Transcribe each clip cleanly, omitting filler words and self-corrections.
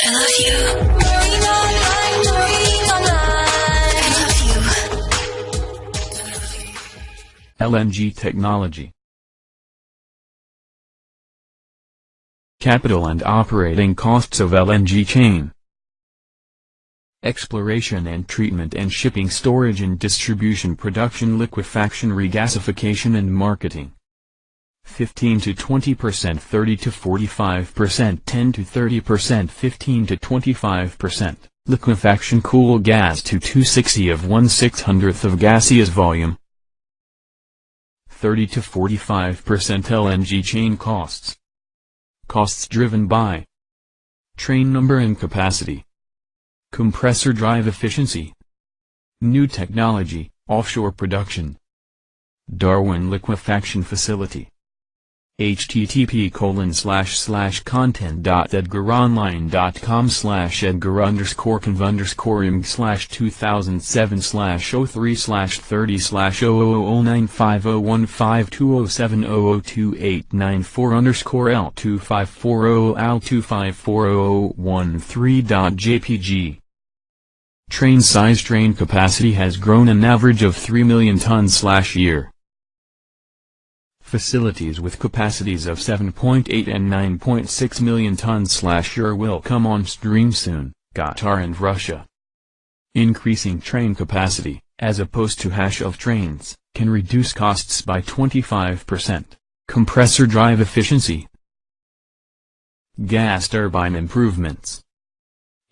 I love you. Marine online, marine online. I love you. LNG Technology. Capital and operating costs of LNG chain. Exploration and treatment and shipping, storage and distribution, production, liquefaction, regasification and marketing. 15 to 20%, 30 to 45%, 10 to 30%, 15 to 25%. Liquefaction, cool gas to 260 of 1/600th of gaseous volume. 30 to 45% LNG chain costs. Costs driven by train number and capacity, compressor drive efficiency, new technology, offshore production, Darwin liquefaction facility. http://content.degrandurscore/conv_95013/03/00950152070028940L2540L254013.jpg. Train size, train capacity has grown an average of 3 million tons/year. Facilities with capacities of 7.8 and 9.6 million tons/year will come on stream soon, Qatar and Russia. Increasing train capacity, as opposed to of trains, can reduce costs by 25%. Compressor drive efficiency. Gas turbine improvements.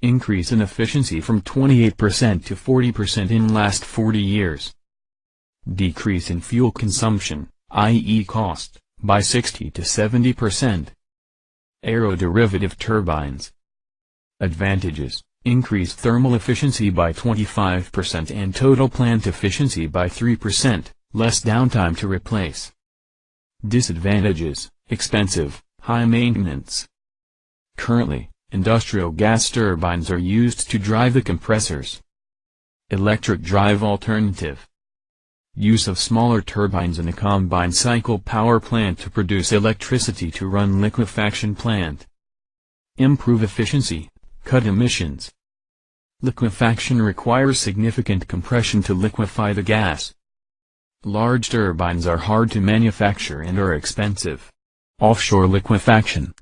Increase in efficiency from 28% to 40% in last 40 years. Decrease in fuel consumption, i.e. cost, by 60 to 70%. Aeroderivative turbines. Advantages: increased thermal efficiency by 25% and total plant efficiency by 3%, less downtime to replace. Disadvantages: expensive, high maintenance. Currently, industrial gas turbines are used to drive the compressors. Electric drive alternative. Use of smaller turbines in a combined cycle power plant to produce electricity to run liquefaction plant. Improve efficiency, cut emissions. Liquefaction requires significant compression to liquefy the gas. Large turbines are hard to manufacture and are expensive. Offshore liquefaction.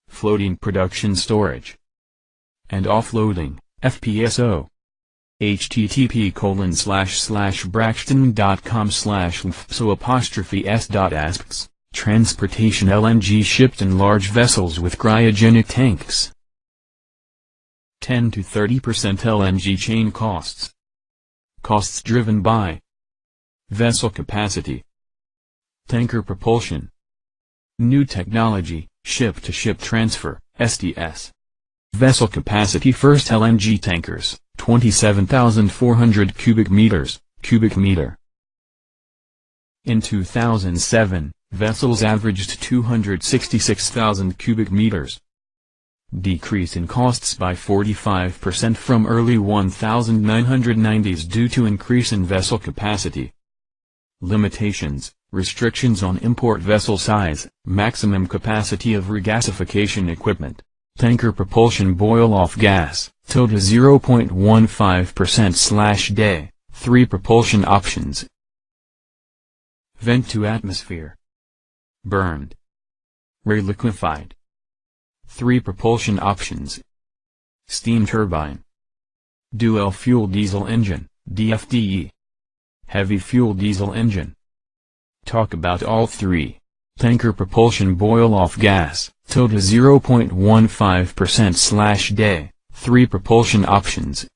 Floating production, storage and offloading, FPSO. http://braxton.com/fpso''s.asks, transportation LNG shipped in large vessels with cryogenic tanks. 10 to 30% LNG chain costs. Costs driven by vessel capacity, tanker propulsion, new technology, ship-to-ship transfer, STS. Vessel capacity: first LNG tankers, 27,400 cubic meters, cubic meter. In 2007, vessels averaged 266,000 cubic meters. Decrease in costs by 45% from early 1990s due to increase in vessel capacity. Limitations: restrictions on import vessel size, maximum capacity of regasification equipment. Tanker propulsion, boil-off gas, tilde 0.15%/day, 3 propulsion options. Vent to atmosphere. Burned. Reliquefied. 3 propulsion options. Steam turbine. Dual fuel diesel engine, DFDE. Heavy fuel diesel engine. Talk about all 3. Tanker propulsion, boil-off gas, tilde 0.15%/day, 3 propulsion options.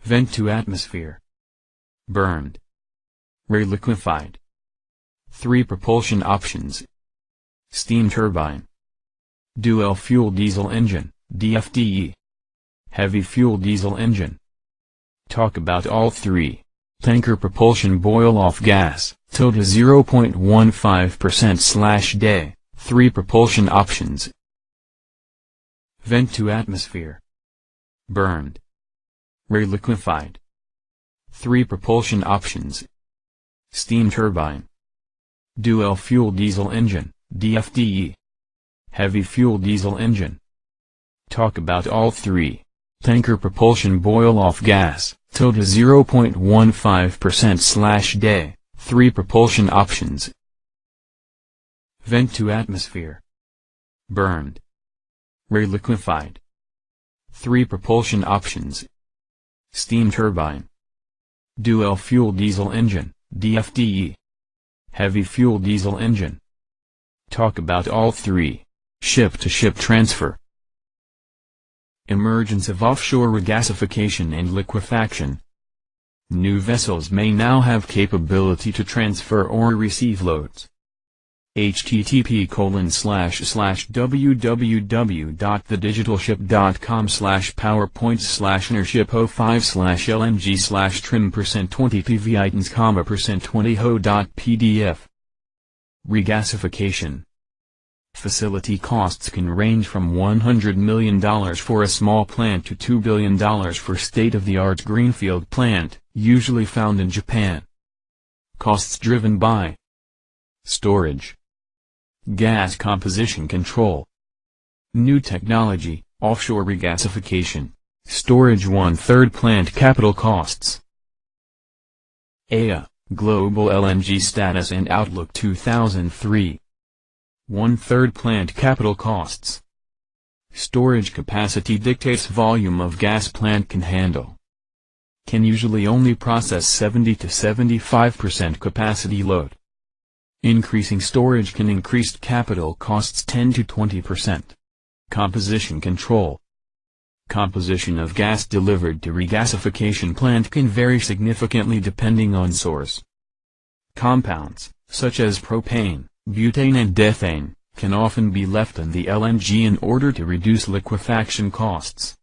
Vent to atmosphere. Burned. Reliquefied. 3 propulsion options. Steam turbine. Dual fuel diesel engine, DFDE. Heavy fuel diesel engine. Talk about all 3. Tanker propulsion, boil-off gas, tilde 0.15%/day, 3 propulsion options. Vent to atmosphere. Burned. Reliquefied. 3 propulsion options. Steam turbine. Dual fuel diesel engine, DFDE. Heavy fuel diesel engine. Talk about all three. Tanker propulsion boil-off gas, tilde 0.15%/day, 3 propulsion options. Vent to atmosphere. Burned. Reliquefied. 3 propulsion options. Steam turbine. Dual fuel diesel engine, DFDE. Heavy fuel diesel engine. Talk about all three. Ship-to-ship transfer. Emergence of offshore regasification and liquefaction. New vessels may now have capability to transfer or receive loads. http://www.thedigitalship.com/powerpoint/ownership05/lng/trim%20ho.pdf. Regasification facility costs can range from $100 million for a small plant to $2 billion for state-of-the-art greenfield plant, usually found in Japan. Costs driven by storage, gas composition control, new technology, offshore regasification, storage. 1/3 plant capital costs. EIA, Global LNG Status and Outlook 2003. 1/3 plant capital costs. Storage capacity dictates volume of gas plant can handle. Can usually only process 70 to 75% capacity load. Increasing storage can increase capital costs 10 to 20%. Composition control. Composition of gas delivered to regasification plant can vary significantly depending on source. Compounds, such as propane, butane and ethane, can often be left in the LNG in order to reduce liquefaction costs.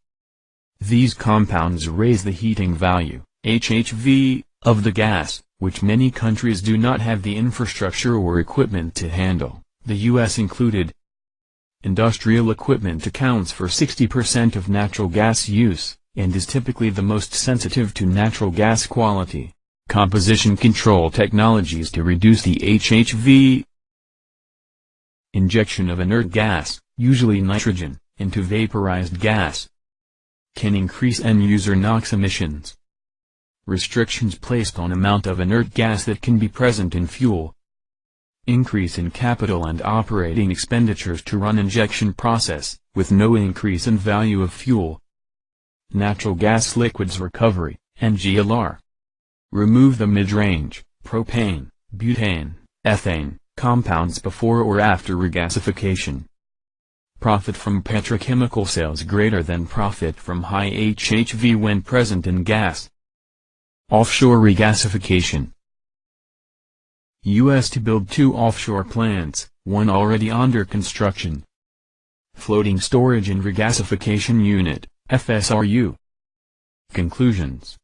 These compounds raise the heating value, HHV, of the gas, which many countries do not have the infrastructure or equipment to handle, the US included. Industrial equipment accounts for 60% of natural gas use, and is typically the most sensitive to natural gas quality. Composition control technologies to reduce the HHV. Injection of inert gas, usually nitrogen, into vaporized gas can increase end-user NOx emissions. Restrictions placed on amount of inert gas that can be present in fuel. Increase in capital and operating expenditures to run injection process, with no increase in value of fuel. Natural gas liquids recovery, NGLR. Remove the mid-range, propane, butane, ethane, compounds before or after regasification. Profit from petrochemical sales greater than profit from high HHV when present in gas. Offshore regasification. U.S. to build 2 offshore plants, 1 already under construction. Floating Storage and Regasification Unit, FSRU. Conclusions.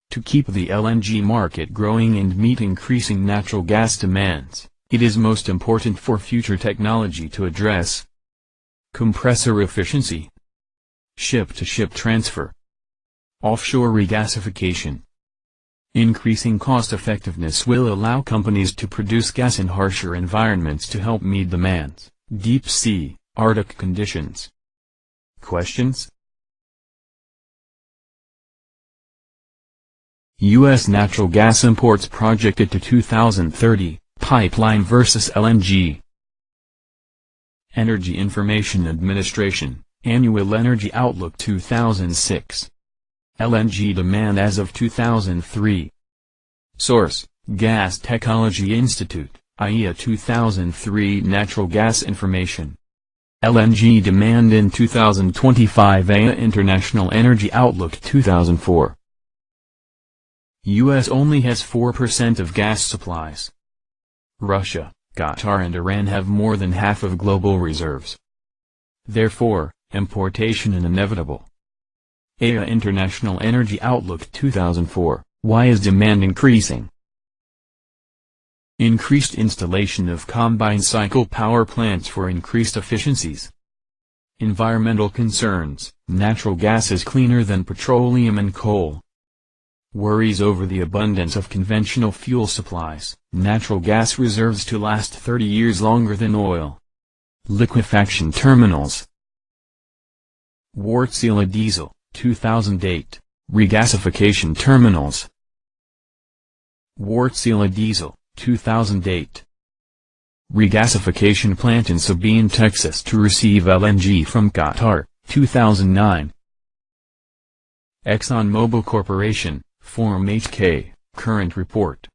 To keep the LNG market growing and meet increasing natural gas demands, it is most important for future technology to address compressor efficiency, ship-to-ship transfer, offshore regasification. Increasing cost-effectiveness will allow companies to produce gas in harsher environments to help meet demands, deep sea, Arctic conditions. Questions? U.S. natural gas imports projected to 2030, pipeline versus LNG. Energy Information Administration, Annual Energy Outlook 2006. LNG demand as of 2003. Source, Gas Technology Institute, IEA 2003 Natural Gas Information. LNG demand in 2025 IEA International Energy Outlook 2004. U.S. only has 4% of gas supplies. Russia, Qatar and Iran have more than half of global reserves. Therefore, importation is inevitable. IEA International Energy Outlook 2004, why is demand increasing? Increased installation of combined cycle power plants for increased efficiencies. Environmental concerns, natural gas is cleaner than petroleum and coal. Worries over the abundance of conventional fuel supplies, natural gas reserves to last 30 years longer than oil. Liquefaction Terminals. Wärtsilä Diesel, 2008, Regasification Terminals. Wärtsilä Diesel, 2008. Regasification plant in Sabine, Texas to receive LNG from Qatar, 2009. ExxonMobil Corporation, Form HK, current report.